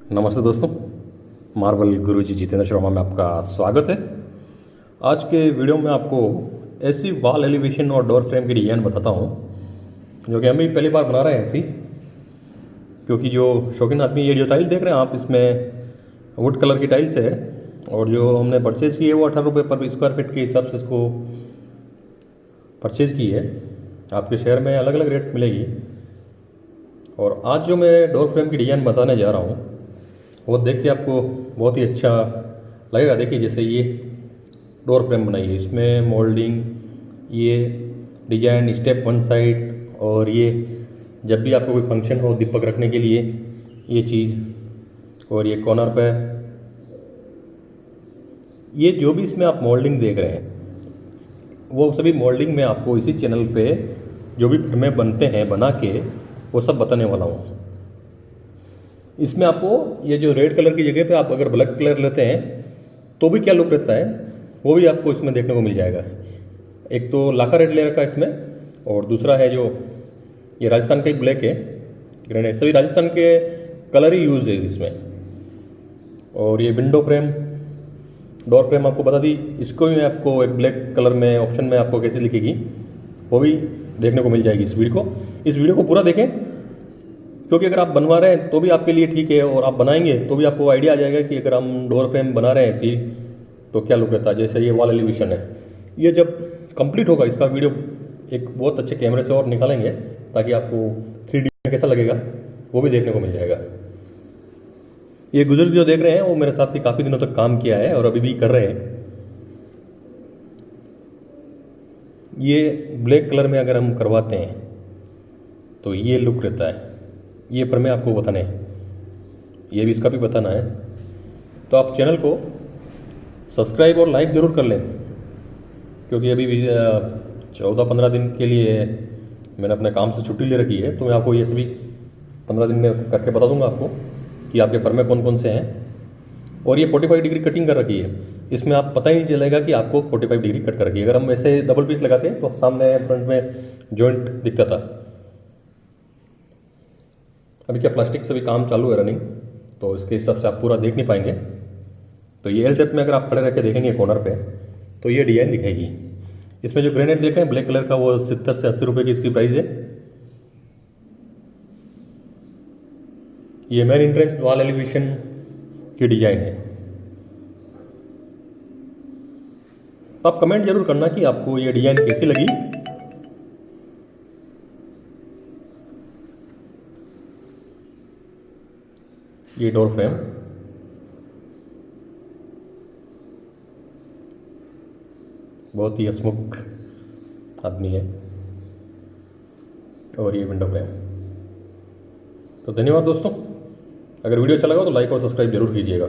नमस्ते दोस्तों, मार्बल गुरुजी जितेंद्र शर्मा में आपका स्वागत है। आज के वीडियो में आपको ऐसी वॉल एलिवेशन और डोर फ्रेम की डिज़ाइन बताता हूँ जो कि हम भी पहली बार बना रहे हैं ऐसी, क्योंकि जो शौकीन आदमी ये जो टाइल देख रहे हैं आप, इसमें वुड कलर की टाइल्स है और जो हमने परचेज़ की है वो 18 रुपये पर स्क्वायर फीट के हिसाब से इसको परचेज़ की है। आपके शहर में अलग अलग रेट मिलेगी। और आज जो मैं डोर फ्रेम की डिज़ाइन बताने जा रहा हूँ वो देख के आपको बहुत ही अच्छा लगेगा। देखिए, जैसे ये डोर फ्रेम बनाई है, इसमें मोल्डिंग, ये डिजाइन स्टेप वन साइड, और ये जब भी आपको कोई फंक्शन हो दीपक रखने के लिए ये चीज़, और ये कॉर्नर पे ये जो भी इसमें आप मोल्डिंग देख रहे हैं वो सभी मोल्डिंग में आपको इसी चैनल पे जो भी फ्रेमें बनते हैं बना के वो सब बताने वाला हूँ। इसमें आपको ये जो रेड कलर की जगह पे आप अगर ब्लैक कलर लेते हैं तो भी क्या लुक रहता है वो भी आपको इसमें देखने को मिल जाएगा। एक तो लाखा रेड ले रखा है इसमें, और दूसरा है जो ये राजस्थान का ही ब्लैक है ग्रेनाइट, सभी राजस्थान के कलर ही यूज़ है इसमें। और ये विंडो फ्रेम, डोर फ्रेम आपको बता दी, इसको भी आपको एक ब्लैक कलर में ऑप्शन में आपको कैसे लिखेगी वो भी देखने को मिल जाएगी। इस वीडियो को पूरा देखें, क्योंकि अगर आप बनवा रहे हैं तो भी आपके लिए ठीक है, और आप बनाएंगे तो भी आपको आइडिया आ जाएगा कि अगर हम डोर फ्रेम बना रहे हैं ऐसी तो क्या लुक रहता है। जैसे ये वॉल एलिवेशन है, ये जब कंप्लीट होगा इसका वीडियो एक बहुत अच्छे कैमरे से और निकालेंगे ताकि आपको 3D में कैसा लगेगा वो भी देखने को मिल जाएगा। ये बुजुर्ग जो देख रहे हैं वो मेरे साथ ही काफ़ी दिनों तक काम किया है और अभी भी कर रहे हैं। ये ब्लैक कलर में अगर हम करवाते हैं तो ये लुक रहता है। ये पर मैं आपको बताना है, ये भी इसका भी बताना है, तो आप चैनल को सब्सक्राइब और लाइक ज़रूर कर लें, क्योंकि अभी भी 14-15 दिन के लिए मैंने अपने काम से छुट्टी ले रखी है, तो मैं आपको ये सभी 15 दिन में करके बता दूंगा आपको कि आपके पर में कौन कौन से हैं। और ये 45 डिग्री कटिंग कर रखी है, इसमें आप पता ही नहीं चलेगा कि आपको 45 डिग्री कट कर रखी है। अगर हम ऐसे डबल पीस लगाते हैं तो सामने फ्रंट में जॉइंट दिखता था। अभी क्या प्लास्टिक से भी काम चालू है रनिंग, तो इसके हिसाब से आप पूरा देख नहीं पाएंगे। तो ये एल टेप में अगर आप खड़े रह के देखेंगे कॉर्नर पे तो ये डिजाइन दिखेगी। इसमें जो ग्रेनाइट देख रहे हैं ब्लैक कलर का वो 70 से 80 रुपये की इसकी प्राइस है। ये मेन एंट्रेंस वॉल एलिवेशन की डिजाइन है। तो आप कमेंट जरूर करना कि आपको ये डिजाइन कैसी लगी। ये डोर फ्रेम बहुत ही हंसमुख आदमी है, और ये विंडो फ्रेम। तो धन्यवाद दोस्तों, अगर वीडियो अच्छा लगा तो लाइक और सब्सक्राइब जरूर कीजिएगा।